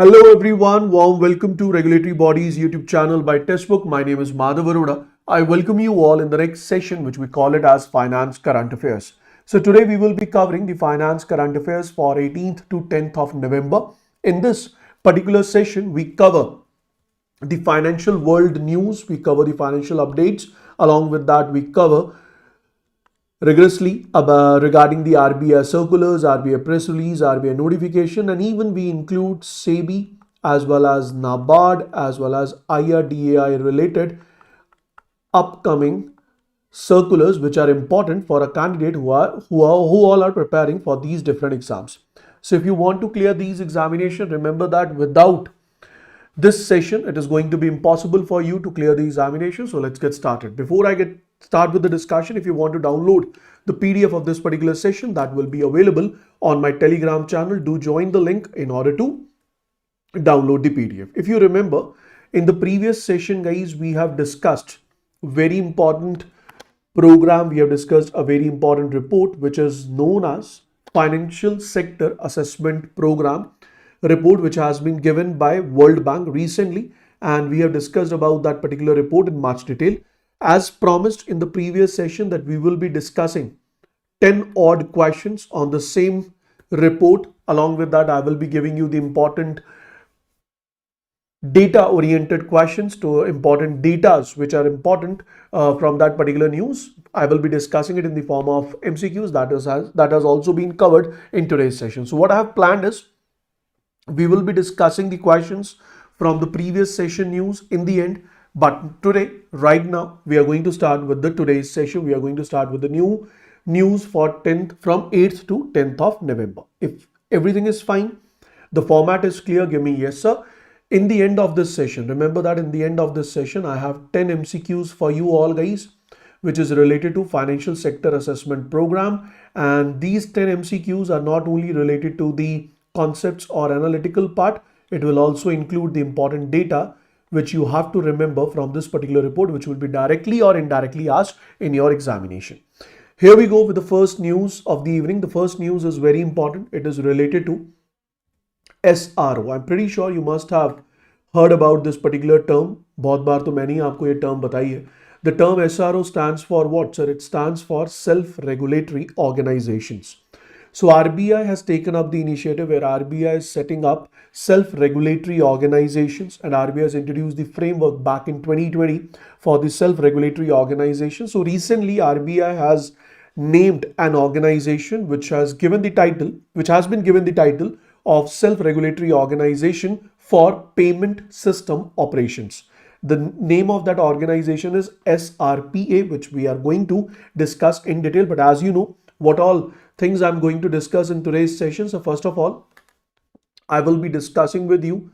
Hello everyone, warm welcome to Regulatory Bodies YouTube channel by Testbook. My name is Madhav Sir. I welcome you all in the next session, which we call it as Finance Current Affairs. So today we will be covering the Finance Current Affairs for 18th to 10th of November. In this particular session, we cover the financial world news, we cover the financial updates. Along with that, we cover rigorously regarding the RBI circulars, RBI press release, RBI notification, and even we include SEBI as well as NABARD as well as IRDAI related upcoming circulars which are important for a candidate who all are preparing for these different exams. So if you want to clear these examinations, remember that without this session, it is going to be impossible for you to clear the examination. So let's get started. Before I start with the discussion, if you want to download the PDF of this particular session, that will be available on my Telegram channel. Do join the link in order to download the PDF. If you remember, in the previous session, guys, we have discussed very important program. We have discussed a very important report, which is known as Financial Sector Assessment Program report, which has been given by World Bank recently, and we have discussed about that particular report in much detail. As promised in the previous session, that we will be discussing 10 odd questions on the same report. Along with that, I will be giving you the important data oriented questions to important datas which are important from that particular news. I will be discussing it in the form of MCQs that has also been covered in today's session. So what I have planned is we will be discussing the questions from the previous session news in the end. But today, right now, we are going to start with the today's session. We are going to start with the new news for 10th from 8th to 10th of November. If everything is fine, the format is clear, give me yes, sir. In the end of this session, remember that in the end of this session, I have 10 MCQs for you all guys, which is related to Financial Sector Assessment Program. And these 10 MCQs are not only related to the concepts or analytical part, it will also include the important data which you have to remember from this particular report, which will be directly or indirectly asked in your examination. Here we go with the first news of the evening. The first news is very important. It is related to SRO. I'm pretty sure you must have heard about this particular term. बहुत बार तो मैंने आपको ये term बताई है. The term SRO stands for what, sir? It stands for self-regulatory organizations. So RBI has taken up the initiative where RBI is setting up self-regulatory organizations, and RBI has introduced the framework back in 2020 for the self-regulatory organization. So recently RBI has named an organization which has been given the title of self-regulatory organization for payment system operations. The name of that organization is SRPA, which we are going to discuss in detail. But as you know, what all things I'm going to discuss in today's session. So first of all, I will be discussing with you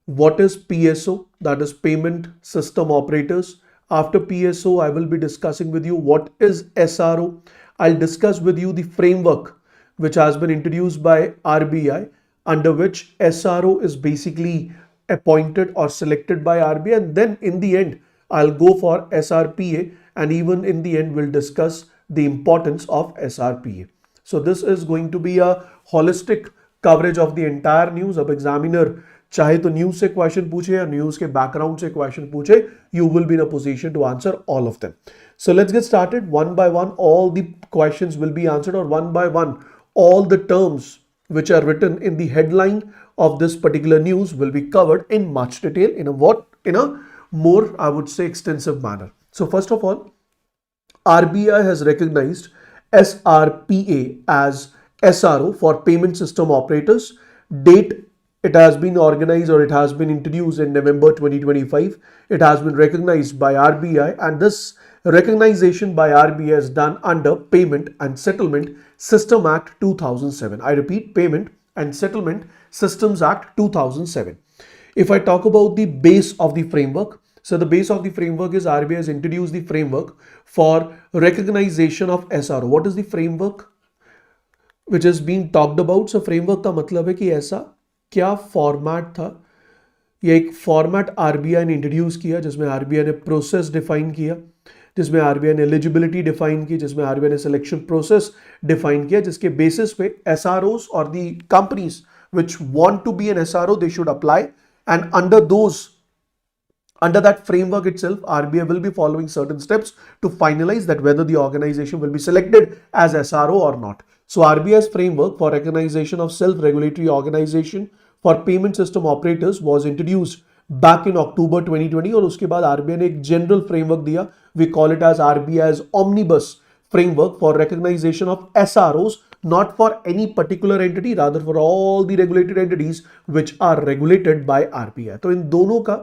what is PSO, that is Payment System Operators. After PSO, I will be discussing with you what is SRO. I'll discuss with you the framework which has been introduced by RBI, under which SRO is basically appointed or selected by RBI. And then in the end, I'll go for SRPA, and even in the end, we'll discuss the importance of SRPA. So this is going to be a holistic coverage of the entire news. अब examiner चाहे तो news से question पूछे या news के background से question पूछे, you will be in a position to answer all of them. So let's get started. One by one, all the questions will be answered, or one by one, all the terms which are written in the headline of this particular news will be covered in much detail in a more, I would say, extensive manner. So first of all, RBI has recognized SRPA as SRO for payment system operators. Date, it has been organized or it has been introduced in November 2025. It has been recognized by RBI, and this recognition by RBI is done under Payment and Settlement System Act 2007. I repeat, Payment and Settlement Systems Act 2007. If I talk about the base of the framework, so the base of the framework is RBI has introduced the framework for recognition of SRO. What is the framework which is being talked about? So framework का मतलब है कि ऐसा क्या format था, ये एक format RBI ने इंट्रोड्यूस किया जिसमें आरबीआई ने प्रोसेस डिफाइन किया, जिसमें आरबीआई ने एलिजिबिलिटी डिफाइन की, जिसमें आरबीआई ने सिलेक्शन प्रोसेस डिफाइन किया, जिसके बेसिस पे एसआरओस और दी companies which want to be an SRO, they should apply. And under that framework itself, RBI will be following certain steps to finalize that whether the organization will be selected as SRO or not. So RBI's framework for recognition of self-regulatory organization for payment system operators was introduced back in October 2020 और उसके बाद RBI ने एक general framework दिया. We call it as RBI's omnibus framework for recognition of SROs, not for any particular entity, rather for all the regulated entities which are regulated by RBI. तो इन दोनों का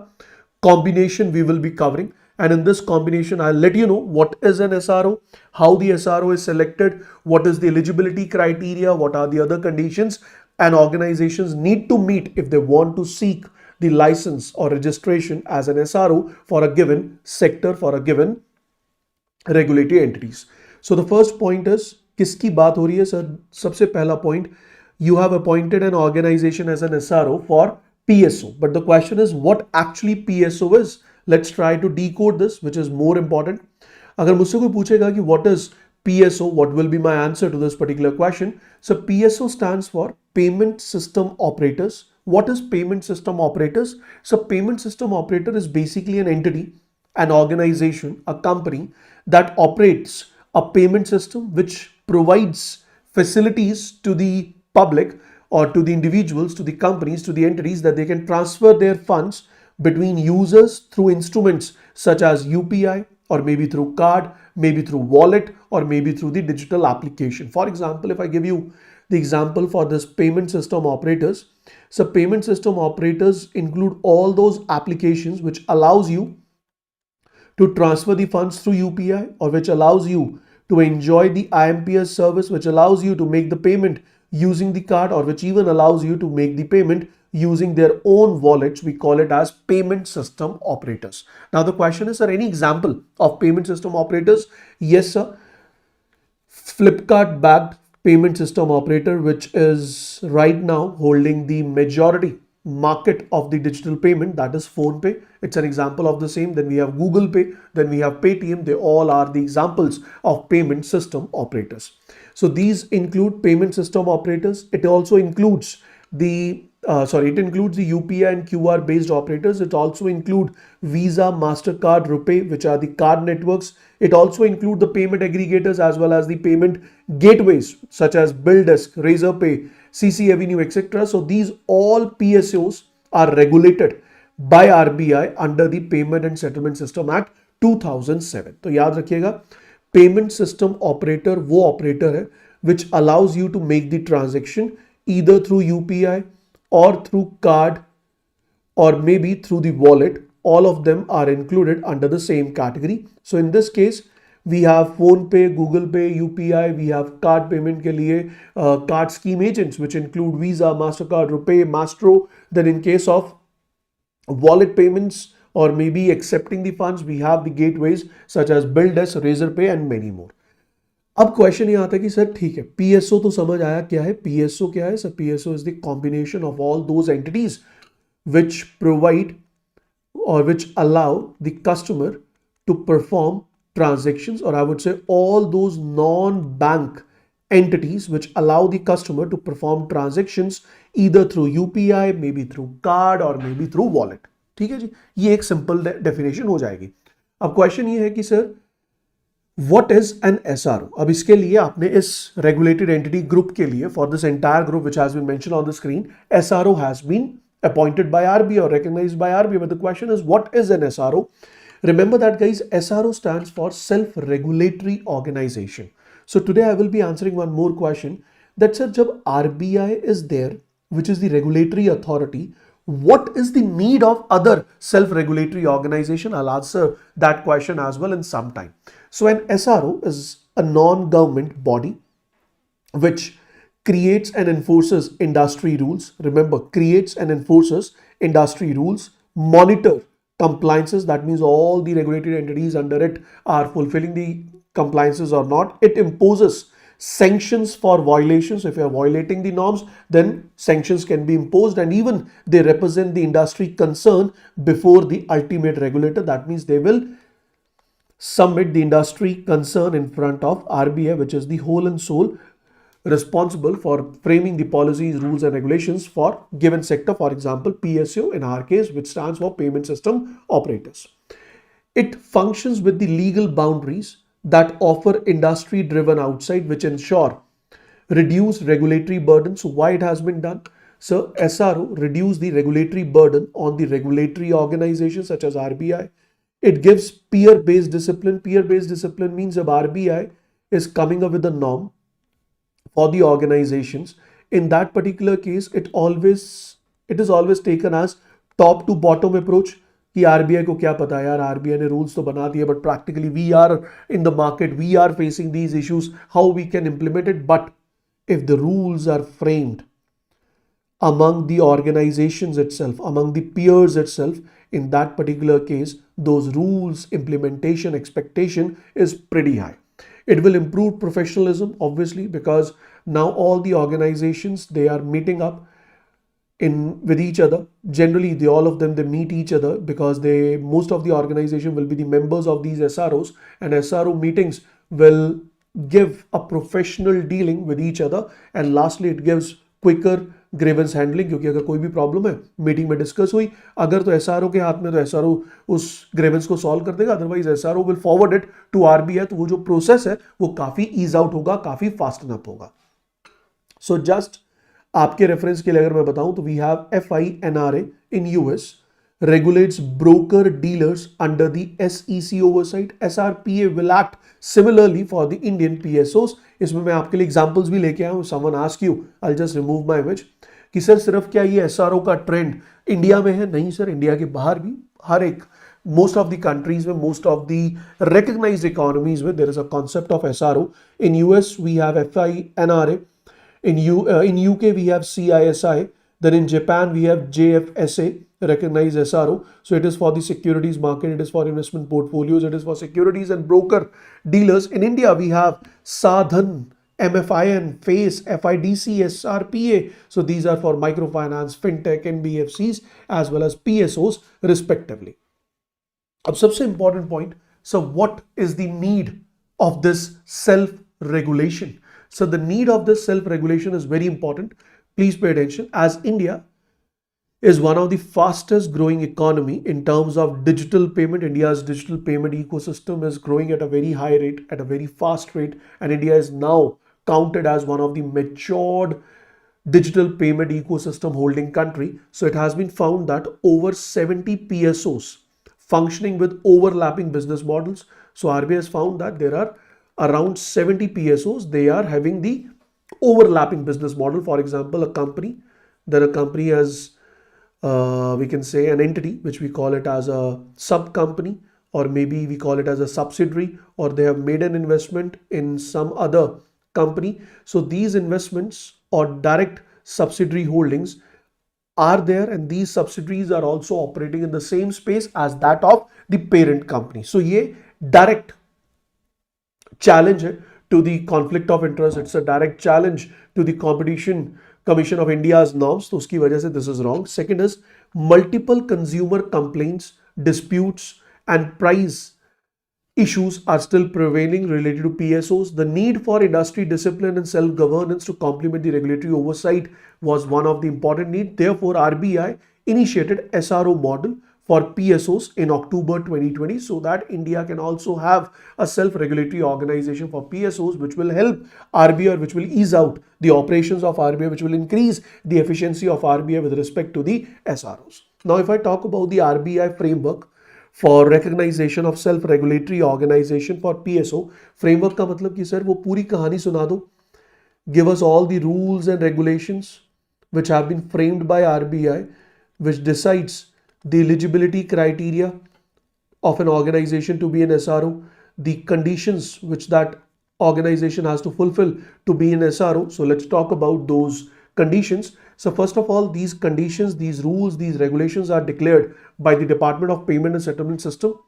combination we will be covering, and in this combination I'll let you know what is an SRO, how the SRO is selected, what is the eligibility criteria, what are the other conditions and organizations need to meet if they want to seek the license or registration as an SRO for a given sector, for a given regulatory entities. So the first point is किसकी बात हो रही है sir? सबसे पहला point, you have appointed an organization as an SRO for PSO, but the question is what actually PSO is. Let's try to decode this, which is more important. अगर मुझसे कोई पूछेगा कि what is PSO, what will be my answer to this particular question? So PSO stands for Payment System Operators. What is Payment System Operators? So Payment System Operator is basically an entity, an organization, a company that operates a payment system which provides facilities to the public or to the individuals, to the companies, to the entities, that they can transfer their funds between users through instruments such as UPI, or maybe through card, maybe through wallet, or maybe through the digital application. For example, if I give you the example for this payment system operators, so payment system operators include all those applications which allows you to transfer the funds through UPI, or which allows you to enjoy the IMPS service, which allows you to make the payment using the card, or which even allows you to make the payment using their own wallets. We call it as payment system operators. Now the question is, sir, any example of payment system operators? Yes, sir. Flipkart backed payment system operator, which is right now holding the majority market of the digital payment, that is PhonePe. It's an example of the same. Then we have Google Pay, then we have Paytm. They all are the examples of payment system operators. So these include payment system operators. It also includes the UPI and QR based operators. It also include Visa, MasterCard, RuPay, which are the card networks. It also include the payment aggregators as well as the payment gateways such as BillDesk, Razorpay, CC Avenue, etc. So these all PSOs are regulated by RBI under the Payment and Settlement System Act 2007. तो याद रखिएगा, payment system operator वो operator है which allows you to make the transaction either through UPI or through card or maybe through the wallet. All of them are included under the same category. So in this case, we have PhonePe, Google Pay, UPI. We have card payment के लिए card scheme agents, which include Visa, MasterCard, RuPay, Mastro. Then in case of wallet payments or maybe accepting the funds, we have the gateways such as BillDesk, Razorpay and many more. अब question ये आता है कि sir ठीक है, PSO तो समझ आया क्या है. PSO क्या है sir? PSO is the combination of all those entities which provide or which allow the customer to perform transactions, or I would say all those non-bank entities which allow the customer to perform transactions either through UPI, maybe through card or maybe through wallet. ठीक है जी, ये एक simple definition हो जाएगी. अब question ये है कि sir What is an SRO? अब इसके लिए आपने इस regulated entity group के लिए, for this entire group which has been mentioned on the screen, SRO has been appointed by RBI or recognized by RBI. But the question is, what is an SRO? Remember that, guys, SRO stands for self-regulatory organization. So today I will be answering one more question, that sir, जब RBI is there, which is the regulatory authority, what is the need of other self-regulatory organization? I'll answer that question as well in some time. So an SRO is a non-government body which creates and enforces industry rules. Remember, creates and enforces industry rules, monitor compliances. That means all the regulated entities under it are fulfilling the compliances or not. It imposes sanctions for violations. If you are violating the norms, then sanctions can be imposed, and even they represent the industry concern before the ultimate regulator. That means they will submit the industry concern in front of RBI, which is the whole and sole responsible for framing the policies, rules and regulations for given sector, for example, PSO in our case, which stands for Payment System Operators. It functions with the legal boundaries that offer industry-driven outside, which ensure reduce regulatory burden. So why it has been done? So SRO reduce the regulatory burden on the regulatory organizations such as RBI. It gives peer-based discipline. Peer-based discipline means if RBI is coming up with a norm for the organizations, in that particular case, it is always taken as top to bottom approach. कि RBI को क्या पता यार, RBI ने rules तो बना दिए, but practically we are in the market, we are facing these issues, how we can implement it. But if the rules are framed among the organizations itself, among the peers itself, in that particular case, those rules implementation expectation is pretty high. It will improve professionalism, obviously, because now all the organizations, they are meeting up in with each other. Generally, all of them, they meet each other because most of the organization will be the members of these SROs, and SRO meetings will give a professional dealing with each other. And lastly, it gives quicker grievance handling, क्योंकि अगर कोई भी problem है meeting में discuss हुई, अगर तो SRO के हाथ में, तो एसआरओ उस ग्रीवेंस को सॉल्व कर देगा, otherwise SRO will forward it to RBI. तो वो जो प्रोसेस है वो काफी ईज आउट होगा, काफी फास्ट अप होगा. सो जस्ट आपके रेफरेंस के लिए अगर मैं बताऊं तो we have FINRA in US regulates broker dealers under the SEC oversight. SRPA will act similarly for the Indian PSOs. इसमें मैं आपके लिए एग्जांपल्स भी लेके आया हूं. Someone ask you, I'll just remove my image, कि सर सिर्फ क्या ये SRO का ट्रेंड इंडिया में है? नहीं सर, इंडिया के बाहर भी हर एक most of the countries में, most of the recognized economies में there is a concept of SRO. In US we have FINRA. In UK we have CISI. Then in Japan we have JFSA, recognized SRO. So it is for the securities market, it is for investment portfolios, it is for securities and broker dealers. In India we have Sadhan, MFIN, FACE, FIDC, SRPA. So these are for microfinance, fintech, NBFCs as well as PSOs respectively. अब सबसे important point, so what is the need of this self-regulation? So the need of this self-regulation is very important. Please pay attention, as India is one of the fastest growing economy in terms of digital payment. India's digital payment ecosystem is growing at a very high rate, at a very fast rate, and India is now counted as one of the matured digital payment ecosystem holding country. So it has been found that over 70 PSOs functioning with overlapping business models. So RBI has found that there are around 70 PSOs, they are having the overlapping business model. For example, a company has we can say an entity which we call it as a sub company, or maybe we call it as a subsidiary, or they have made an investment in some other company. So these investments or direct subsidiary holdings are there, and these subsidiaries are also operating in the same space as that of the parent company. So ये direct challenge है to the conflict of interest. It's a direct challenge to the Competition Commission of India's norms. तो उसकी वजह से this is wrong. Second is multiple consumer complaints, disputes and price issues are still prevailing related to PSOs. The need for industry discipline and self-governance to complement the regulatory oversight was one of the important needs. Therefore, RBI initiated SRO model for PSOs in October 2020, so that India can also have a self-regulatory organization for PSOs, which will help RBI, or which will ease out the operations of RBI, which will increase the efficiency of RBI with respect to the SROs. Now, if I talk about the RBI framework for recognition of self-regulatory organization for PSO, framework का मतलब कि sir वो पूरी कहानी सुना दो. Give us all the rules and regulations which have been framed by RBI, which decides the eligibility criteria of an organization to be an SRO, the conditions which that organization has to fulfill to be an SRO. So let's talk about those conditions. So first of all, these conditions, these rules, these regulations are declared by the Department of Payment and Settlement System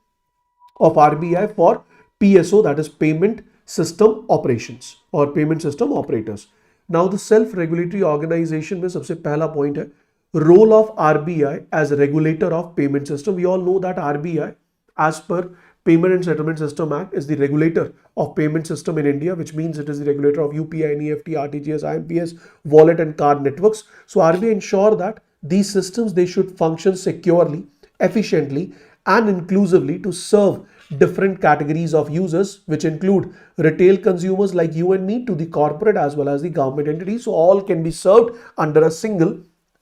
of RBI for PSO, that is Payment System Operations or Payment System Operators. Now the self-regulatory organization में सबसे पहला point है role of RBI as regulator of payment system. We all know that RBI, as per Payment and Settlement System Act is the regulator of payment system in India, which means it is the regulator of UPI, NEFT, RTGS, IMPS, wallet and card networks. So RBI ensure that these systems, they should function securely, efficiently and inclusively to serve different categories of users, which include retail consumers like you and me to the corporate as well as the government entities. So all can be served under a single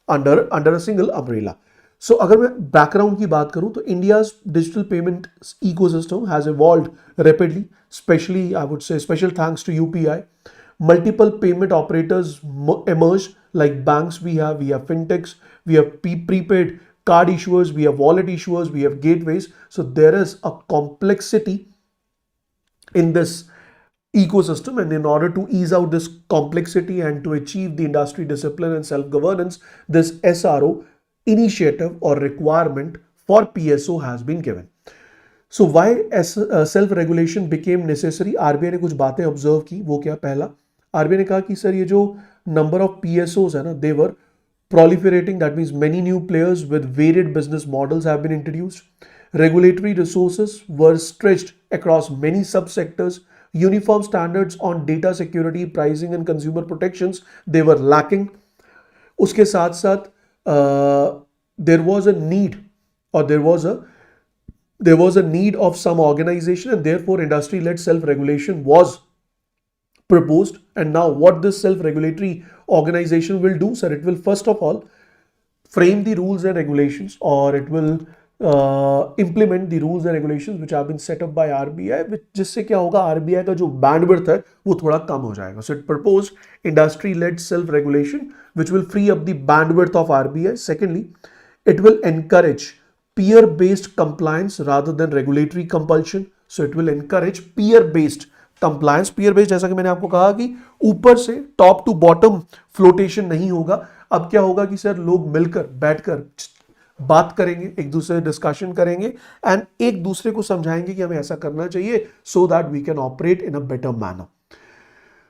umbrella. So अगर मैं background की बात करूं तो India's digital payment ecosystem has evolved rapidly, especially I would say special thanks to UPI. Multiple payment operators emerged like banks. We have fintechs, we have prepaid card issuers, we have wallet issuers, we have gateways. So there is a complexity in this ecosystem, and in order to ease out this complexity and to achieve the industry discipline and self-governance, this SRO initiative or requirement for PSO has been given. So why self-regulation became necessary? RBI ने कुछ बातें observe की. वो क्या? पहला, RBI ने कहा कि सर ये जो नंबर ऑफ PSOs है ना, they were proliferating. That means many new players with varied business models have been introduced. Regulatory resources were stretched across many subsectors. Uniform standards on data security, pricing and consumer protections, they were lacking. उसके साथ साथ there was a need, or there was a need of some organization, and therefore industry-led self-regulation was proposed. And now what this self-regulatory organization will do, sir, it will first of all frame the rules and regulations, or it will implement the rules and regulations which have been set up by RBI, जिससे क्या होगा, RBI का जो bandwidth है वो थोड़ा कम हो जाएगा. So it proposed industry-led self-regulation which will free up the bandwidth of RBI. Secondly, it will encourage peer-based compliance rather than regulatory compulsion. So it will encourage peer-based compliance. Peer-based, जैसा कि मैंने आपको कहा कि ऊपर से टॉप टू बॉटम फ्लोटेशन नहीं होगा. अब क्या होगा कि सर लोग मिलकर बैठकर बात करेंगे, एक दूसरे से डिस्कशन करेंगे एंड एक दूसरे को समझाएंगे कि हमें ऐसा करना चाहिए, so that we can operate in a better manner.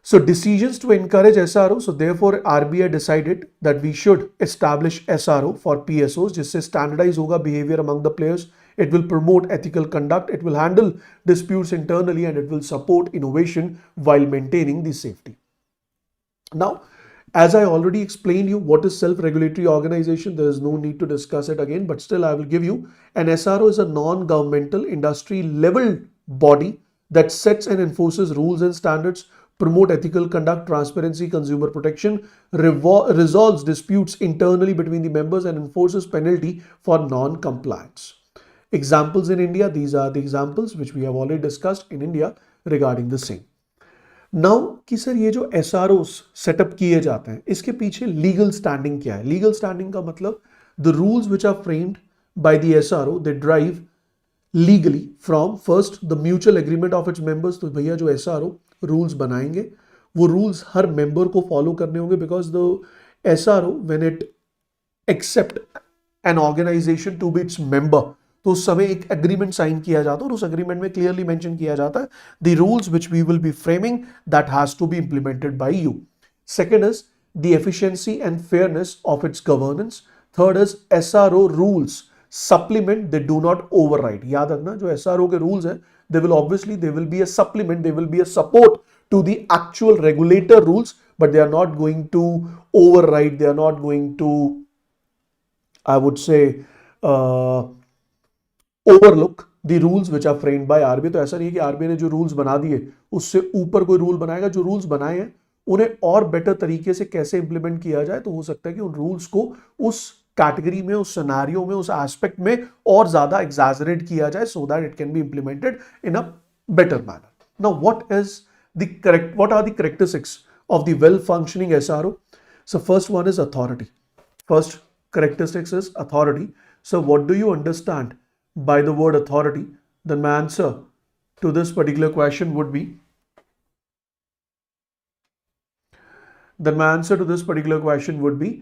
So decisions to encourage SRO. So therefore RBI decided that we should establish SRO for PSOs, जिससे standardize होगा behavior among the players. It will promote ethical conduct. It will handle disputes internally, and it will support innovation while maintaining the safety. Now, as I already explained you what is self-regulatory organization, there is no need to discuss it again, but still I will give you. An SRO is a non-governmental industry level body that sets and enforces rules and standards, promote ethical conduct, transparency, consumer protection, resolves disputes internally between the members, and enforces penalty for non-compliance. Examples in India, these are the examples which we have already discussed in India regarding the same. Now कि sir ये जो SROs setup किए जाते हैं, इसके पीछे legal standing क्या है? लीगल स्टैंडिंग का मतलब the rules which are framed by the SRO, they drive legally from first the mutual agreement of its members. तो भैया जो SRO रूल्स बनाएंगे वो रूल्स हर मेंबर को फॉलो करने होंगे, because the SRO when it accept an organisation to be its member, तो उस समय एक एग्रीमेंट साइन किया जाता है और उस एग्रीमेंट में क्लियरली मेंशन किया जाता है the rules which we will be framing that has to be implemented by you. Second is the efficiency and fairness of its governance. Third is SRO rules supplement, they do not override. याद रखना जो SRO के rules हैं, they will be a supplement, they will be a support to the actual regulator rules, but they are not going to override, they are not going to, I would say, overlook the rules which are framed by RBI. तो ऐसा नहीं है कि RBI ने जो rules बना दिए उससे ऊपर कोई रूल बनाएगा. जो रूल्स बनाए हैं उन्हें और बेटर तरीके से कैसे इंप्लीमेंट किया जाए, तो हो सकता है कि उन रूल्स को उस कैटेगरी में, उस सिनेरियो में, उस एस्पेक्ट में और ज्यादा एग्जैजरेट किया जाए, so that it can be implemented in a better manner. Now what are the characteristics of the well functioning SRO? So first one is authority. First characteristics is authority. So what do you understand by the word authority? Then my answer to this particular question would be,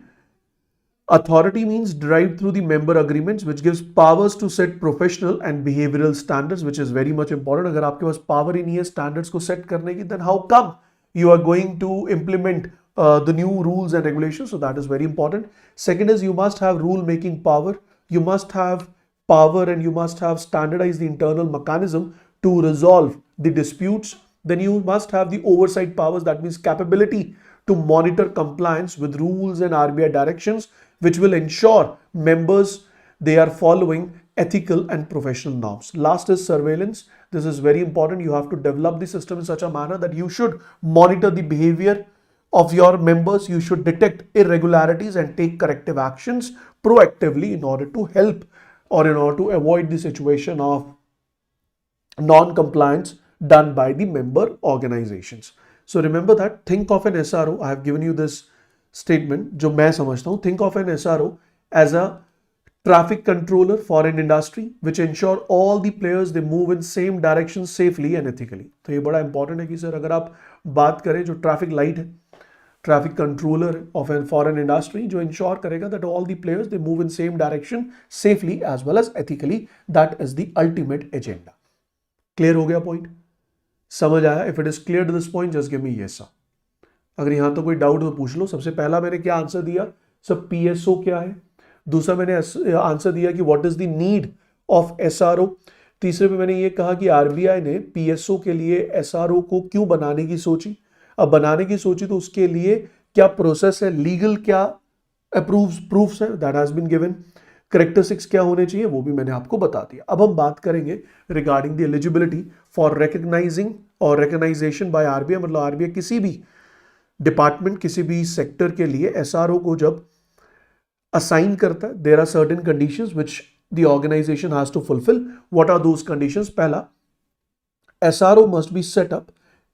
authority means derived through the member agreements, which gives powers to set professional and behavioral standards, which is very much important. अगर आपके पास power ही नहीं है standards को set करने की, then how come you are going to implement the new rules and regulations? So that is very important. Second is you must have rule making power. You must have power and you must have standardized the internal mechanism to resolve the disputes. Then you must have the oversight powers, that means capability to monitor compliance with rules and RBI directions, which will ensure members they are following ethical and professional norms. Last is surveillance. This is very important. You have to develop the system in such a manner that you should monitor the behavior of your members. You should detect irregularities and take corrective actions proactively in order to help or in order to avoid the situation of non-compliance done by the member organizations. So remember that, think of an SRO. I have given you this statement जो मैं समझता हूँ. Think of an SRO as a traffic controller for an industry which ensure all the players they move in same direction safely and ethically. तो ये बड़ा important है कि sir अगर आप बात करें जो ट्रैफिक लाइट है, traffic controller of an foreign industry जो ensure करेगा that all the players they move in same direction safely as well as ethically. That is the ultimate agenda. Clear हो गया point? समझ आया? If it is clear to this point, just give me yes sir. अगर यहाँ तो कोई doubt तो पूछ लो. सबसे पहला मैंने क्या आंसर दिया? सब PSO क्या है? दूसरा मैंने आंसर दिया कि what is the need of SRO. तीसरे पे मैंने ये कहा कि RBI ने PSO के लिए SRO को क्यों बनाने की सोची. अब बनाने की सोची तो उसके लिए क्या प्रोसेस है, लीगल क्या प्रूफ्स है, that has been given. Characteristics क्या होने चाहिए वो भी मैंने आपको बता दिया. अब हम बात करेंगे regarding the eligibility for recognising और रिकग्नाइजेशन बाय RBI. मतलब RBI किसी भी डिपार्टमेंट, किसी भी सेक्टर के लिए SRO को जब असाइन करता है, there are certain conditions which the organisation has to fulfil. What are those conditions? पहला, SRO must be set up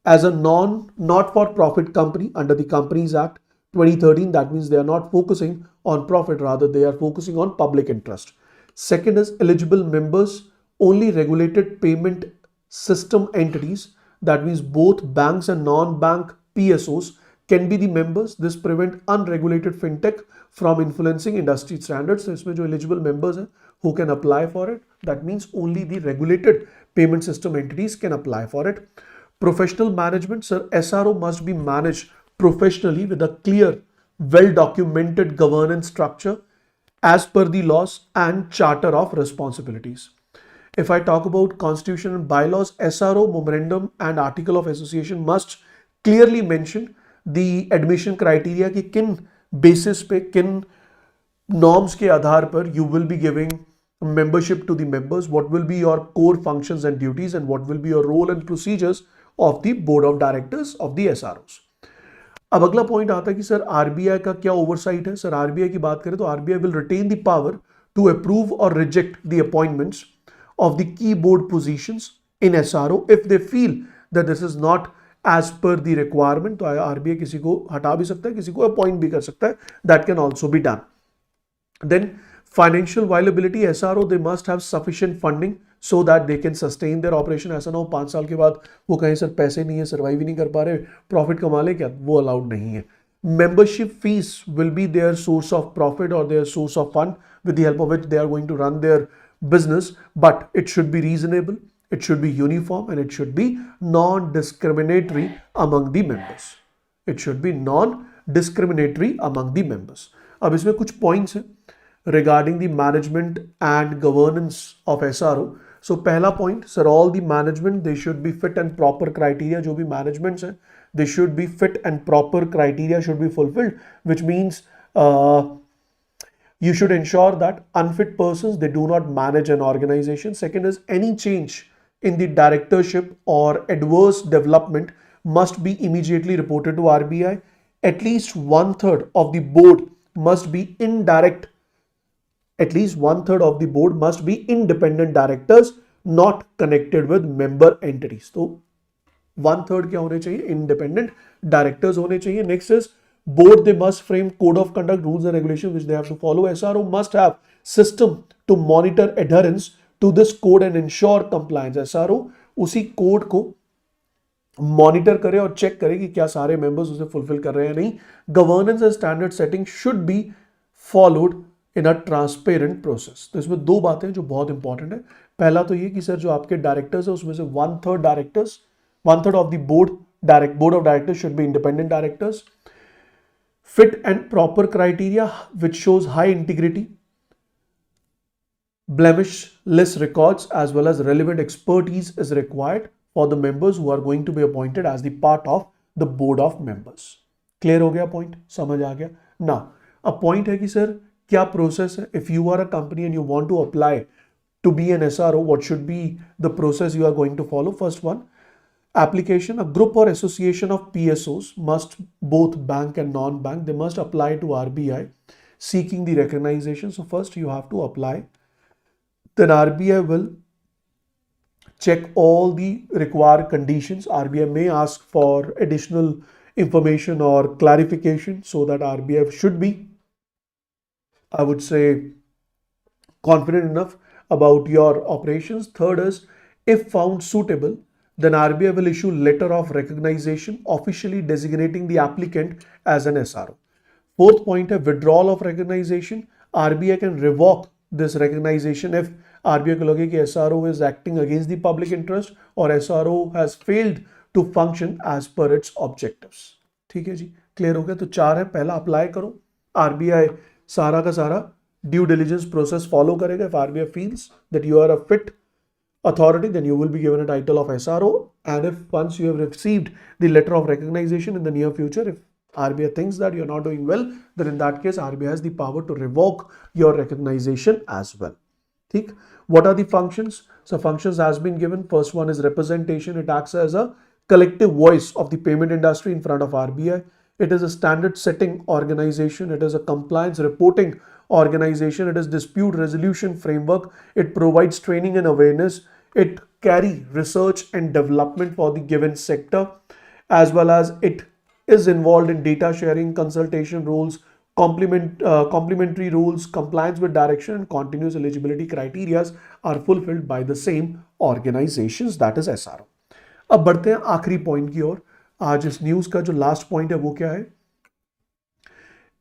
as a not for profit company under the Companies Act 2013. That means they are not focusing on profit, rather they are focusing on public interest. Second is eligible members only regulated payment system entities. That means both banks and non-bank PSOs can be the members. This prevent unregulated fintech from influencing industry standards. So इसमें जो eligible members हैं who can apply for it, that means only the regulated payment system entities can apply for it. Professional management, sir, SRO must be managed professionally with a clear, well-documented governance structure as per the laws and charter of responsibilities. If I talk about constitution and bylaws, SRO memorandum and article of association must clearly mention the admission criteria कि किन basis पे, किन norms के आधार पर you will be giving membership to the members, what will be your core functions and duties, and what will be your role and procedures of the board of directors of the SROs. अब अगला point आता है कि sir RBI का क्या oversight है. Sir RBI की बात करें तो RBI will retain the power to approve or reject the appointments of the key board positions in SRO if they feel that this is not as per the requirement. तो RBI किसी को हटा भी सकता है, किसी को अपॉइंट भी कर सकता है. That can also be done. Then financial viability, SRO they must have sufficient funding so that they can sustain their operation. ऐसा ना हो 5 साल के बाद वो कहें सर पैसे नहीं है, सर्वाइव ही नहीं कर पा रहे, प्रॉफिट कमा ले, क्या वो अलाउड नहीं है. Membership fees will be their source of profit or their source of fund with the help of which they are going to run their business, but it should be reasonable, it should be uniform, and it should be non-discriminatory among the members. It should be non-discriminatory among the members. अब इसमें कुछ points हैं regarding the management and governance of SRO. So पहला point, sir, all the management they should be fit and proper criteria. जो भी managements हैं, they should be fit and proper criteria should be fulfilled, which means you should ensure that unfit persons they do not manage an organization. Second is any change in the directorship or adverse development must be immediately reported to RBI. At least 1/3 of the board must be indirect. At least 1/3 of the board must be independent directors not connected with member entities. तो 1/3 क्या होने चाहिए? Independent directors होने चाहिए. Next is board they must frame code of conduct, rules and regulations which they have to follow. SRO must have system to monitor adherence to this code and ensure compliance. SRO उसी code को monitor करे और check करे कि क्या सारे members उसे fulfil कर रहे हैं नहीं. Governance and standard setting should be followed in a transparent process. तो इसमें दो बातें जो बहुत इंपॉर्टेंट है. पहला तो ये कि सर जो आपके डायरेक्टर्स है उसमें से 1/3 of the board of directors should be independent directors. Fit and proper criteria which shows high integrity. blemishless records as well as relevant expertise is required for the members who are going to be appointed as the part of the board of members. Clear हो गया point, समझ आ गया ना? अब point है कि sir क्या process है? If you are a company and you want to apply to be an SRO, what should be the process you are going to follow? First one, application. A group or association of PSOs must, both bank and non-bank, they must apply to RBI seeking the recognition. So first you have to apply. Then RBI will check all the required conditions. RBI may ask for additional information or clarification, so that RBI should be, I would say, confident enough about your operations. Third is, if found suitable, then RBI will issue letter of recognition officially designating the applicant as an SRO. Fourth point है withdrawal of recognition. RBI can revoke this recognition if RBI को लगे कि SRO is acting against the public interest or SRO has failed to function as per its objectives. ठीक है जी, clear हो गया? तो चार है, पहला अप्लाई करो, RBI सारा का सारा due diligence process follow करेगा. If RBI feels that you are a fit authority, then you will be given a title of SRO. And if once you have received the letter of recognition in the near future, if RBI thinks that you are not doing well, then in that case RBI has the power to revoke your recognition as well. ठीक? What are the functions? So functions has been given. First one is representation. It acts as a collective voice of the payment industry in front of RBI. It is a standard setting organization. It is a compliance reporting organization. It is dispute resolution framework. It provides training and awareness. It carry research and development for the given sector, as well as it is involved in data sharing, consultation rules, complementary rules, compliance with direction, and continuous eligibility criteria are fulfilled by the same organizations, that is SRO. अब बढ़ते हैं आखिरी point की ओर. आज इस news का जो last point है वो क्या है?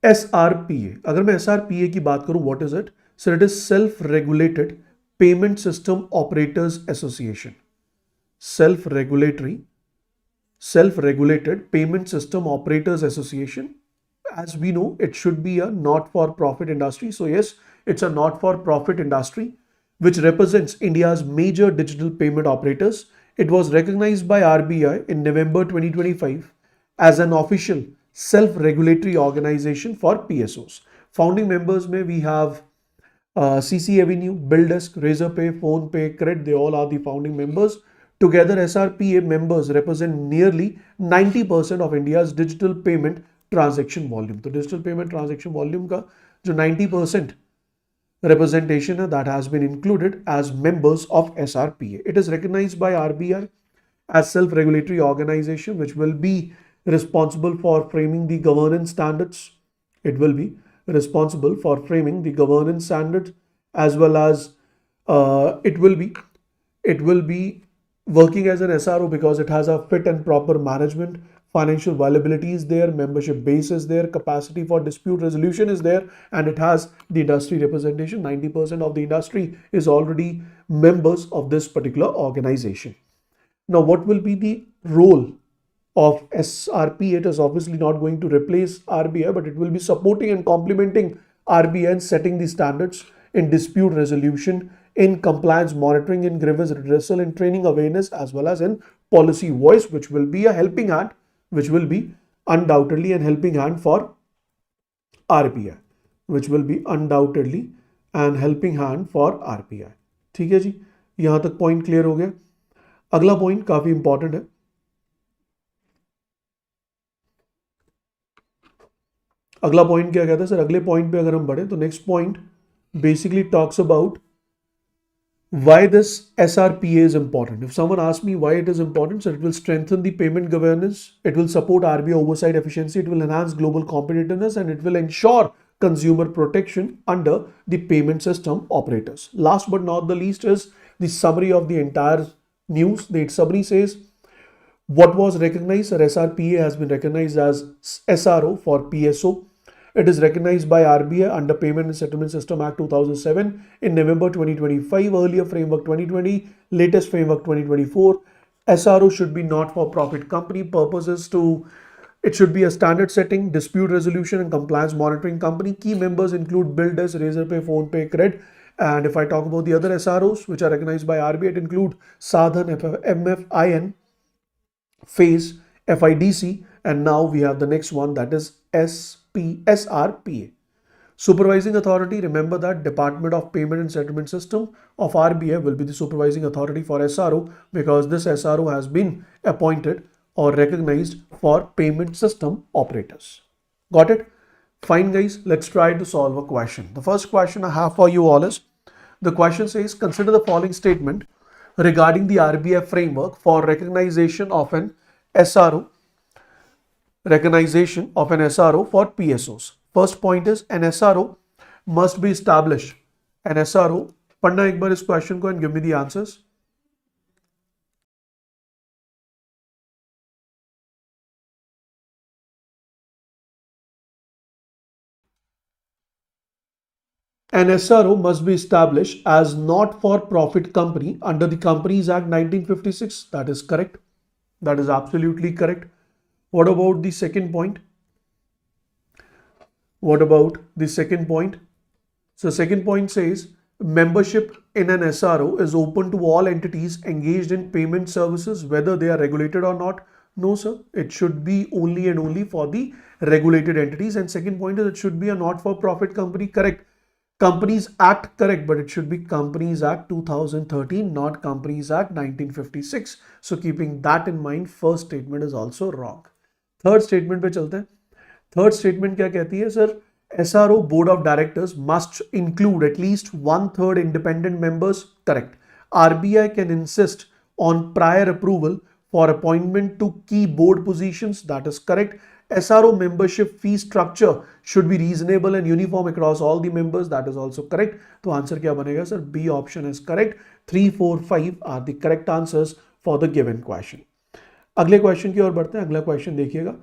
SRPA. अगर मैं SRPA की बात करूं, what is it? Sir it is self regulated payment system operators association. self regulated payment system operators association. As we know, it should be a not for profit industry. So yes, it's a not for profit industry which represents India's major digital payment operators. It was recognized by RBI in November 2025 as an official self-regulatory organization for PSOs. Founding members में we have CC Avenue, BillDesk, Razorpay, PhonePay, Cred. They all are the founding members. Together, SRPA members represent nearly 90% of India's digital payment transaction volume. तो digital payment transaction volume का जो 90% representation that has been included as members of SRPA. It is recognized by RBI as self-regulatory organization which will be responsible for framing the governance standards. It will be responsible for framing the governance standards, as well as it will be working as an SRO because it has a fit and proper management. Financial viability is there, membership base is there, capacity for dispute resolution is there, and it has the industry representation. 90% of the industry is already members of this particular organization. Now, what will be the role of SRPA? It is obviously not going to replace RBI, but it will be supporting and complementing RBI and setting the standards in dispute resolution, in compliance monitoring, in grievance redressal, in training awareness, as well as in policy voice, which will be a helping hand, which will be undoubtedly a helping hand for RBI, which will be undoubtedly an helping hand for RBI. ठीक है जी, यहां तक point clear हो गया. अगला point काफी important है. अगला पॉइंट क्या कहता है सर? अगले पॉइंट पे अगर हम बढ़े तो next point basically talks about why this SRPA is important. If someone asks me why it is important, so it will strengthen the payment governance, it will support RBI oversight efficiency, it will enhance global competitiveness, and it will ensure consumer protection under the payment system operators. Last but not the least is the summary of the entire news. The summary says what was recognized. SRPA has been recognized as SRO for PSO. It is recognized by RBI under Payment and Settlement System Act 2007 in November 2025, earlier framework 2020, latest framework 2024. SRO should be not for profit company. Purposes to it should be a standard setting, dispute resolution and compliance monitoring company. Key members include BillDesk, Razorpay, PhonePay, Cred, And if I talk about the other SROs which are recognized by RBI, it include Sadhan, MFIN, Phase, FIDC, and now we have the next one, that is SRPA. Supervising authority, remember that Department of Payment and Settlement System of RBI will be the supervising authority for SRO, because this SRO has been appointed or recognized for payment system operators. Got it? Fine guys, let's try to solve a question. The first question I have for you all is, the question says, consider the following statement regarding the RBI framework for recognition of an SRO for PSOs. First point is, an SRO must be established. An SRO, पढ़ना एक बार इस question को and give me the answers. An SRO must be established as not-for-profit company under the Companies Act 1956. That is correct. That is absolutely correct. What about the second point? What about the second point? So second point says, membership in an SRO is open to all entities engaged in payment services, whether they are regulated or not. No sir, it should be only and only for the regulated entities. And second point is, it should be a not-for-profit company. Correct. Companies Act, correct, but it should be Companies Act 2013, not Companies Act 1956. So keeping that in mind, first statement is also wrong. Third statement पे चलते हैं. Third statement क्या कहती है sir? SRO board of directors must include at least 1/3 independent members. Correct. RBI can insist on prior approval for appointment to key board positions. That is correct. SRO membership fee structure should be reasonable and uniform across all the members. That is also correct. तो answer क्या बनेगा sir? B option is correct. 3, 4, 5 are the correct answers for the given question. अगले question की ओर बढ़ते हैं. अगला question देखिएगा.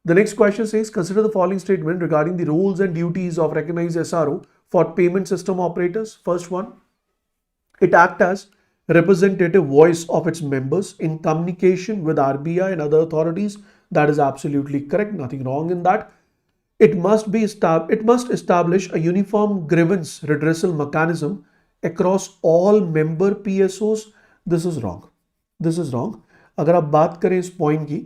The next question says, consider the following statement regarding the roles and duties of recognized SRO for payment system operators. First one, it acts as representative voice of its members in communication with RBI and other authorities. That is absolutely correct. Nothing wrong in that. It must establish a uniform grievance redressal mechanism across all member PSOs. This is wrong. This is wrong. अगर आप बात करें इस point की,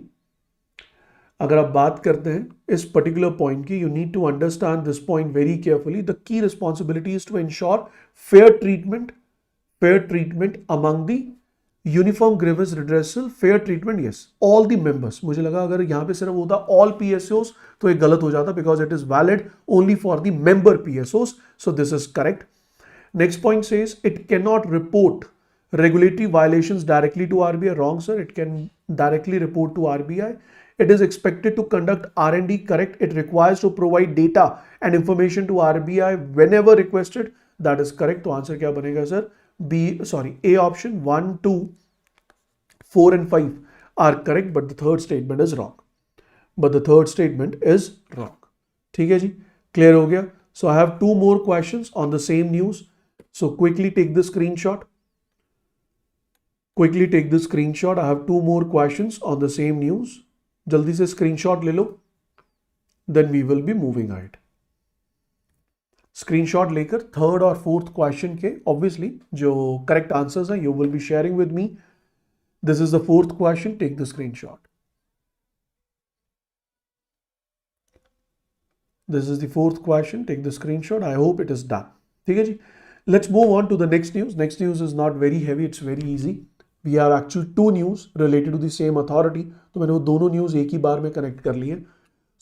अगर आप बात करते हैं इस पर्टिकुलर पॉइंट की, you need to understand this point very carefully. The key responsibility is to ensure fair treatment among the uniform grievance redressal, fair treatment, yes, all the members. मुझे लगा अगर यहाँ पे सिर्फ होता all PSOs तो ये गलत हो जाता, because it is valid only for the member PSOs. So this is correct. Next point says, it cannot report regulatory violations directly to RBI. Wrong sir, it can directly report to RBI. It is expected to conduct R&D. Correct. It requires to provide data and information to RBI whenever requested. That is correct. तो answer क्या बनेगा sir? A option 1, 2, 4 and 5 are correct, but the third statement is wrong. ठीक है जी, clear हो गया? So I have two more questions on the same news. So quickly take the screenshot. I have two more questions on the same news. जल्दी से screenshot ले लो. Then we will be moving ahead. Screenshot लेकर third और fourth question के obviously जो correct answers हैं you will be sharing with me. This is the fourth question. Take the screenshot. This is the fourth question. Take the screenshot. I hope it is done. ठीक है जी. Let's move on to the next news. Next news is not very heavy, it's very easy. We have actually two news related to the same authority, तो मैंने वो दोनों news एक ही बार में connect कर लिए.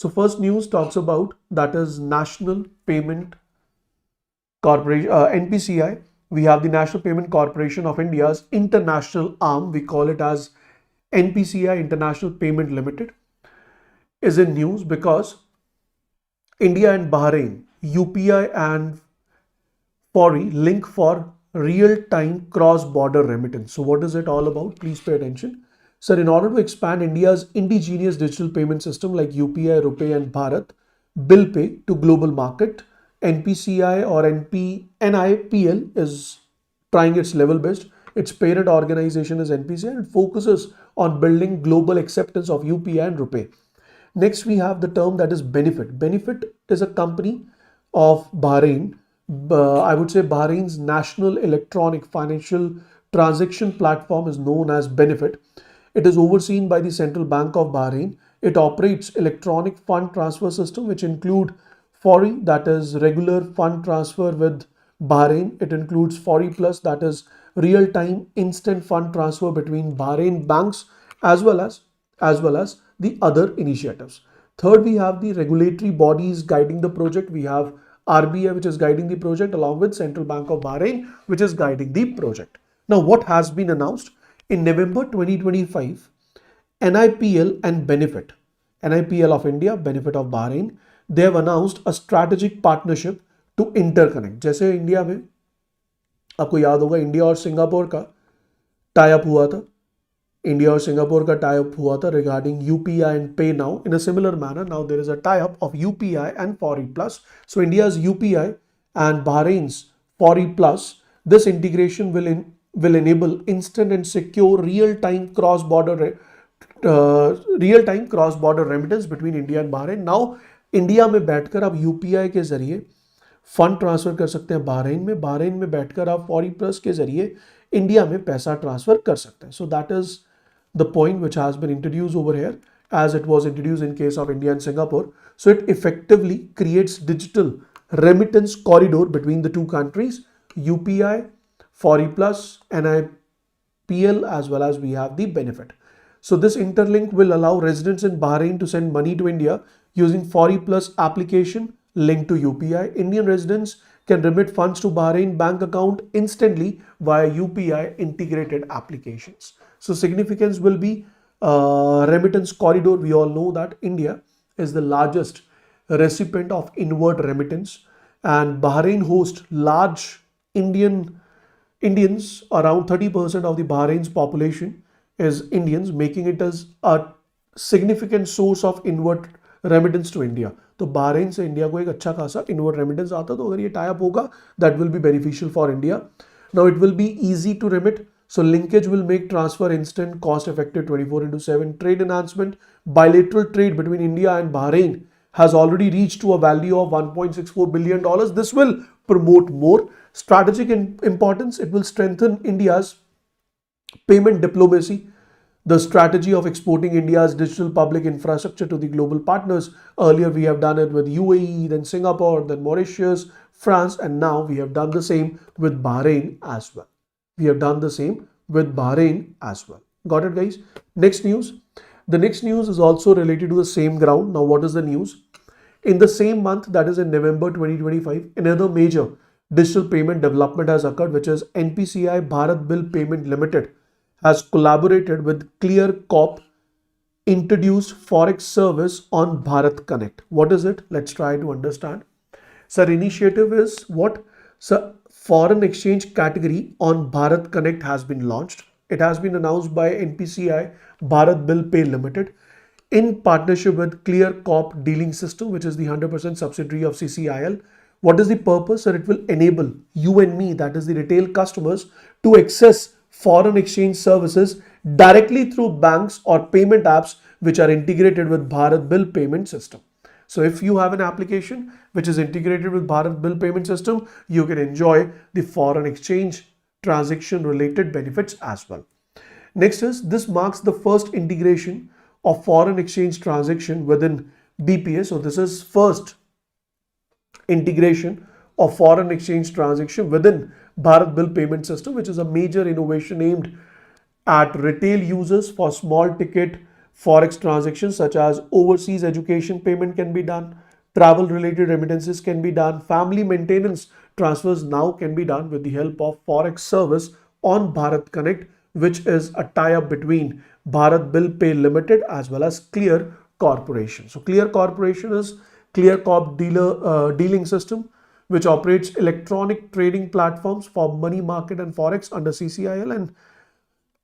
So first news talks about that is national payment Corporation, NPCI. We have the National Payment Corporation of India's international arm. We call it as NPCI, International Payment Limited, is in news because India and Bahrain, UPI and Forex link for real-time cross-border remittance. So what is it all about? Please pay attention. Sir, in order to expand India's indigenous digital payment system like UPI, RuPay and Bharat, Bill Pay to global market, NPCI or NIPL is trying its level best. Its parent organization is NPCI and focuses on building global acceptance of UPI and RuPay. Next, we have the term that is Benefit. Benefit is a company of Bahrain I would say Bahrain's national electronic financial transaction platform is known as Benefit. It is overseen by the Central Bank of Bahrain. It operates electronic fund transfer system which include FORI, that is regular fund transfer with Bahrain. It includes FORI Plus, that is real-time instant fund transfer between Bahrain banks as well as the other initiatives. Third, we have the regulatory bodies guiding the project. We have RBI, which is guiding the project, along with Central Bank of Bahrain, which is guiding the project. Now, what has been announced in November 2025? NIPL and Benefit, NIPL of India, Benefit of Bahrain, they have announced a strategic partnership to interconnect. जैसे India में आपको याद होगा India और Singapore का tie up हुआ था, India और सिंगापुर का टाई अप हुआ था regarding UPI and pay now. In a similar manner now there is a tie up of UPI and Fawri plus. So India's UPI and Bahrain's Fawri plus, this integration will enable instant and secure real-time cross-border remittance between India and Bahrain. Now India में बैठकर आप UPI के जरिए fund transfer कर सकते हैं bahrain में बैठकर आप फॉरी प्लस के जरिए इंडिया में पैसा ट्रांसफर कर सकते हैं. So that is the point which has been introduced over here, as it was introduced in case of India and Singapore. So it effectively creates digital remittance corridor between the two countries, UPI, Fori Plus, NIPL, as well as we have the Benefit. So this interlink will allow residents in Bahrain to send money to India using Fori Plus application linked to UPI. Indian residents can remit funds to Bahrain bank account instantly via UPI integrated applications. So significance will be remittance corridor. We all know that India is the largest recipient of inward remittance, and Bahrain hosts large Indians. Around 30% of the Bahrain's population is Indians, making it as a significant source of inward remittance to India. तो Bahrain से India को एक अच्छा खासा inward remittance आता, तो अगर ये टाई अप होगा that will be beneficial for India. Now it will be easy to remit, so linkage will make transfer instant, cost effective, 24/7. Trade enhancement, bilateral trade between India and Bahrain has already reached to a value of $1.64 billion. This will promote more strategic importance. It will strengthen India's payment diplomacy, the strategy of exporting India's digital public infrastructure to the global partners. Earlier we have done it with UAE, then Singapore, then Mauritius, France, and now we have done the same with Bahrain as well. We have done the same with Bahrain as well. Got it, guys? Next news. The next news is also related to the same ground. Now, what is the news? In the same month, that is in November 2025, another major digital payment development has occurred, which is NPCI Bharat Bill Payment Limited has collaborated with Clear Corp, introduced Forex service on Bharat Connect. What is it? Let's try to understand. Sir, initiative is what? Sir, foreign exchange category on Bharat Connect has been launched. It has been announced by NPCI Bharat Bill Pay Limited in partnership with Clear Corp Dealing System, which is the 100% subsidiary of CCIL. What is the purpose? Sir, it will enable you and me, that is the retail customers, to access foreign exchange services directly through banks or payment apps which are integrated with Bharat Bill Payment System. So if you have an application which is integrated with Bharat Bill Payment System, you can enjoy the foreign exchange transaction related benefits as well. Next is, this marks the first integration of foreign exchange transaction within BPS. So this is first integration of foreign exchange transaction within Bharat Bill Payment System, which is a major innovation aimed at retail users for small ticket Forex transactions such as overseas education payment can be done, travel related remittances can be done, family maintenance transfers now can be done with the help of Forex service on Bharat Connect, which is a tie-up between Bharat Bill Pay Limited as well as Clear Corporation. So Clear Corporation is Clear Corp dealing system, which operates electronic trading platforms for money market and Forex under CCIL, and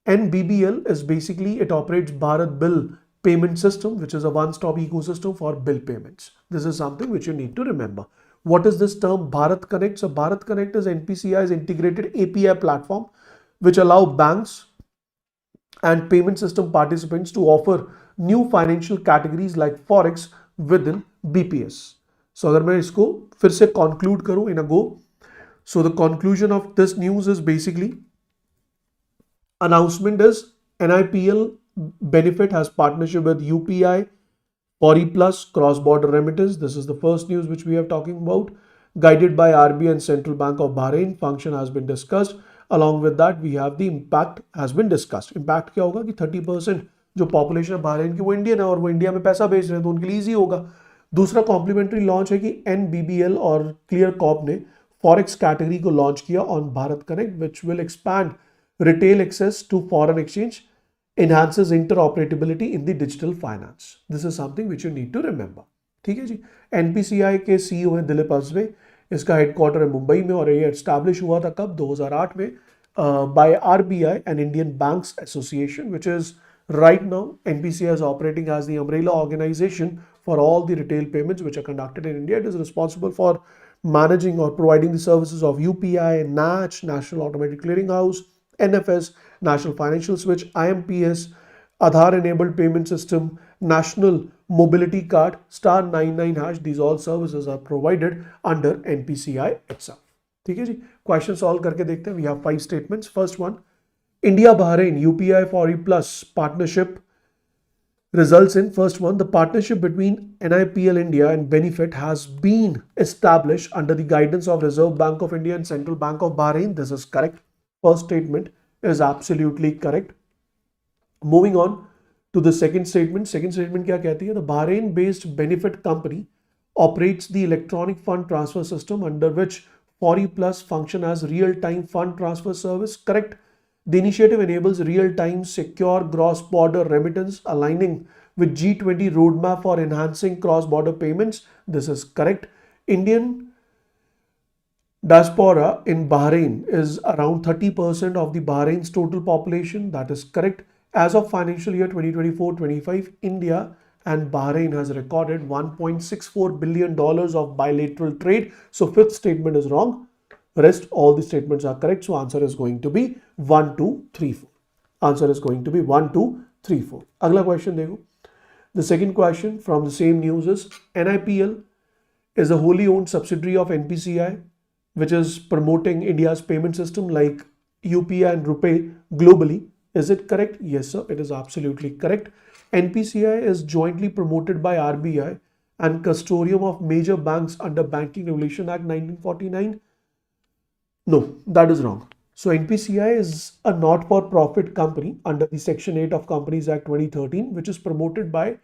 NBBL is basically, it operates Bharat Bill Payment System, which is a one-stop ecosystem for bill payments. This is something which you need to remember. What is this term Bharat Connect? So Bharat Connect is NPCI's integrated API platform, which allow banks and payment system participants to offer new financial categories like Forex within BPS. So अगर मैं इसको फिर से conclude करूँ in a go, So the conclusion of this news is basically announcement is NIPL benefit has partnership with UPI, Fori Plus, cross-border remittance. This is the first news which we are talking about. Guided by RBI and Central Bank of Bahrain, function has been discussed. Along with that, we have the impact has been discussed. Impact क्या होगा कि 30% जो population है Bahrain की वो Indian है और वो इंडिया में पैसा भेज रहे हैं तो उनके लिए ईजी होगा. दूसरा कॉम्प्लीमेंट्री लॉन्च है कि NBBL और क्लियर कॉप ने फॉरेक्स कैटेगरी को लॉन्च किया on Bharat connect which will expand retail access to foreign exchange, enhances interoperability in the digital finance. This is something which you need to remember. ठीक है जी. NPCI के CEO हैं दिलीप असवे, इसका headquarter है मुंबई में और ये एस्टैब्लिश हुआ था कब 2008 में by RBI and Indian Banks Association, which is right now NPCI is operating as the umbrella organization for all the retail payments which are conducted in India. It is responsible for managing or providing the services of UPI, NACH, National Automatic Clearing House, NFS, National Financial Switch, IMPS, Aadhaar-enabled payment system, National Mobility Card, star 99 hash. These all services are provided under NPCI itself. ठीक है जी. Question solve करके देखते हैं. We have 5 statements. First one, India-Bahrain UPI Fori Plus partnership results in, first one, the partnership between NIPL India and Benefit has been established under the guidance of Reserve Bank of India and Central Bank of Bahrain. This is correct. First statement is absolutely correct. Moving on to the second statement. Second statement क्या कहती है? The Bahrain-based Benefit company operates the electronic fund transfer system under which Fori Plus function as real-time fund transfer service. Correct. The initiative enables real-time secure cross-border remittance aligning with G20 roadmap for enhancing cross-border payments. This is correct. Indian diaspora in Bahrain is around 30% of the Bahrain's total population. That is correct. As of financial year 2024-25, India and Bahrain has recorded $1.64 billion of bilateral trade. So fifth statement is wrong. Rest all the statements are correct. So answer is going to be 1, 2, 3, 4. Answer is going to be 1, 2, 3, 4. Agla question देखो. The second question from the same news is NIPL is a wholly owned subsidiary of NPCI, which is promoting India's payment system like UPI and RuPay globally. Is it correct? Yes, sir. It is absolutely correct. NPCI is jointly promoted by RBI and custodian of major banks under Banking Regulation Act 1949. No, that is wrong. So NPCI is a not-for-profit company under the Section 8 of Companies Act 2013, which is promoted by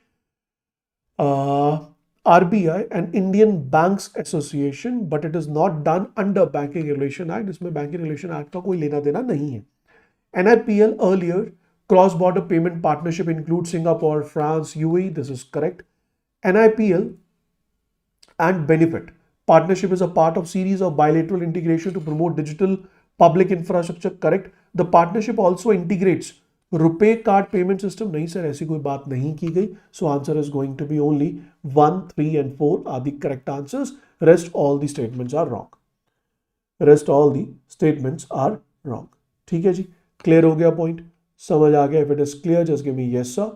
RBI and Indian Banks Association, but it is not done under Banking Regulation Act. इसमें Banking Regulation Act का कोई लेना देना नहीं है. NIPL earlier cross-border payment partnership includes Singapore, France, UAE. This is correct. NIPL and Benefit partnership is a part of series of bilateral integration to promote digital public infrastructure. Correct. The partnership also integrates RuPay card payment system. नहीं sir, ऐसी कोई बात नहीं की गई. So answer is going to be only 1, 3 and 4 are the correct answers. Rest all the statements are wrong. Rest all the statements are wrong. ठीक है जी. Clear हो गया point? समझ आ गया? If it is clear, just give me yes sir.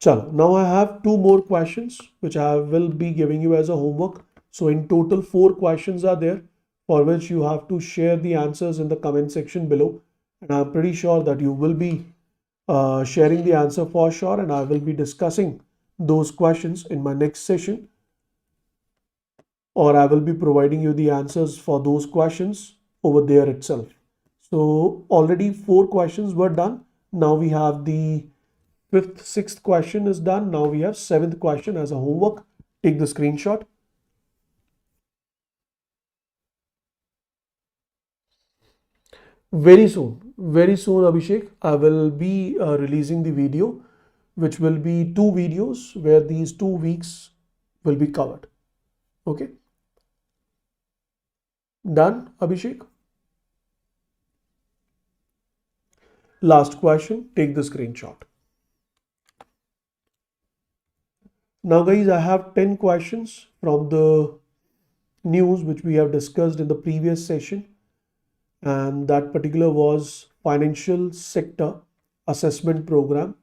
चलो. Now I have 2 more questions which I will be giving you as a homework. So in total 4 questions are there for which you have to share the answers in the comment section below. And I'm pretty sure that you will be sharing the answer for sure, and I will be discussing those questions in my next session, or I will be providing you the answers for those questions over there itself. So already 4 questions were done. Now we have the 5th, 6th question is done. Now we have 7th question as a homework. Take the screenshot. Very soon Abhishek, I will be releasing the video, which will be 2 videos where these 2 weeks will be covered. Okay, done Abhishek. Last question, take the screenshot. Now guys, I have 10 questions from the news which we have discussed in the previous session, and that particular was financial sector assessment program.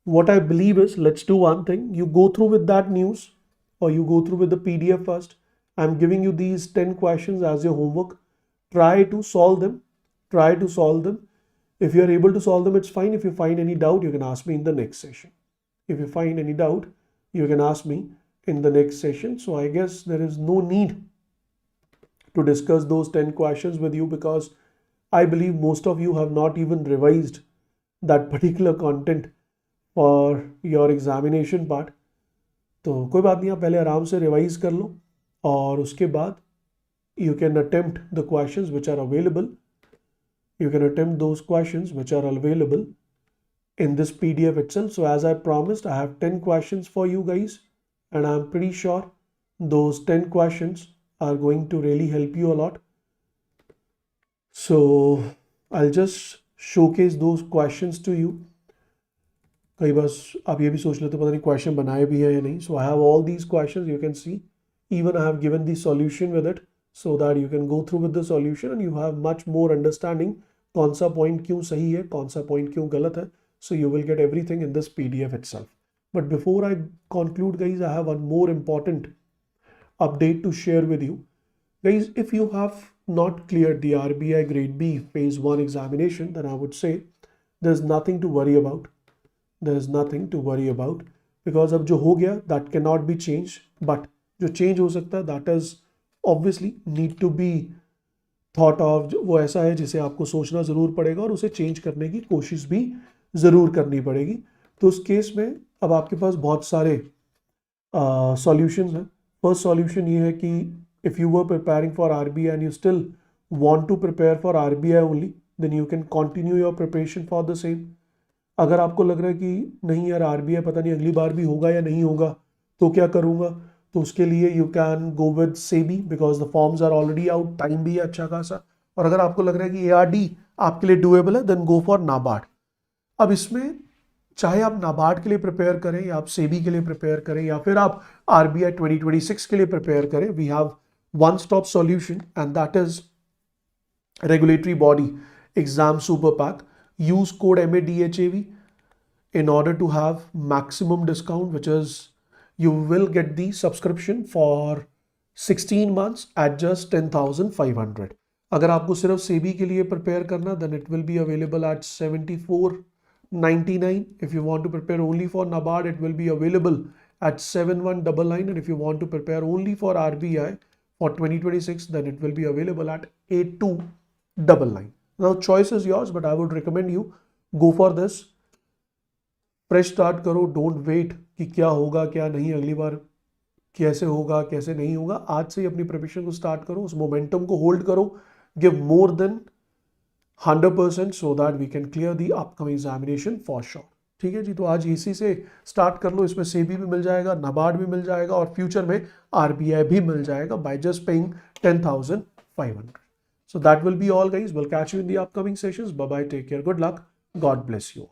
What I believe is, let's do one thing. You go through with that news, or you go through with the PDF first. I'm giving you these 10 questions as your homework. try to solve them. Try to solve them. If you are able to solve them, it's fine. If you find any doubt, you can ask me in the next session. If you find any doubt, you can ask me in the next session. So I guess there is no need to discuss those 10 questions with you, because I believe most of you have not even revised that particular content for your examination part. तो कोई बात नहीं, आप पहले आराम से revise कर लो और उसके बाद you can attempt the questions which are available. You can attempt those questions which are available in this PDF itself. So as I promised, I have 10 questions for you guys, and I'm pretty sure those 10 questions are going to really help you a lot. So I'll just showcase those questions to you. कई बार आप ये भी सोच लेते पता नहीं question बनाए भी है या नहीं. So I have all these questions, you can see. Even I have given the solution with it, so that you can go through with the solution and you have much more understanding कौन सा point क्यों सही है, कौन सा point क्यों गलत है. So you will get everything in this PDF itself. But before I conclude, guys, I have one more important update to share with you. Guys, if you have not cleared the RBI Grade B Phase 1 examination, then I would say there's nothing to worry about. There's nothing to worry about, because अब जो हो गया that cannot be changed, but जो change हो सकता है that is obviously need to be thought of. वो ऐसा है जिसे आपको सोचना ज़रूर पड़ेगा और उसे change करने की कोशिश भी ज़रूर करनी पड़ेगी. तो उस केस में अब आपके पास बहुत सारे solutions हैं. First solution ये है कि if you were preparing for RBI and you still want to prepare for RBI only, then you can continue your preparation for the same. अगर आपको लग रहा है कि नहीं यार RBI पता नहीं अगली बार भी होगा या नहीं होगा तो क्या करूँगा, तो उसके लिए you can go with SEBI, because the forms are already out, time भी है अच्छा खासा. और अगर आपको लग रहा है कि ARD आपके लिए डूएबल है, देन गो फॉर नाबार्ड. अब इसमें चाहे आप नाबार्ड के लिए प्रिपेयर करें या आप सेबी के लिए प्रिपेयर करें या फिर आप RBI 2026 के लिए प्रिपेयर करें, we have one stop solution and that is regulatory body exam super pack. Use code MADHAV in order to have maximum discount, which is you will get the subscription for 16 months at just 10,500. अगर आपको सिर्फ सेबी के लिए prepare करना, then it will be available at 7499. If you want to prepare only for NABARD, it will be available at 7199. And if you want to prepare only for RBI for 2026, then it will be available at 8299. Now choice is yours, but I would recommend you go for this. Fresh start करो, don't wait कि क्या होगा क्या नहीं, अगली बार कैसे होगा कैसे नहीं होगा. आज से ही अपनी प्रिपरेशन को स्टार्ट करो, उस मोमेंटम को होल्ड करो, give more than 100% so that we can clear the upcoming examination for sure. ठीक है जी, तो आज इसी से स्टार्ट कर लो. इसमें सेबी भी मिल जाएगा, नाबार्ड भी मिल जाएगा और फ्यूचर में RBI भी मिल जाएगा by just paying 10,500. So that will be all, guys. We'll catch you in the upcoming sessions. Bye bye. Take care. Good luck. God bless you.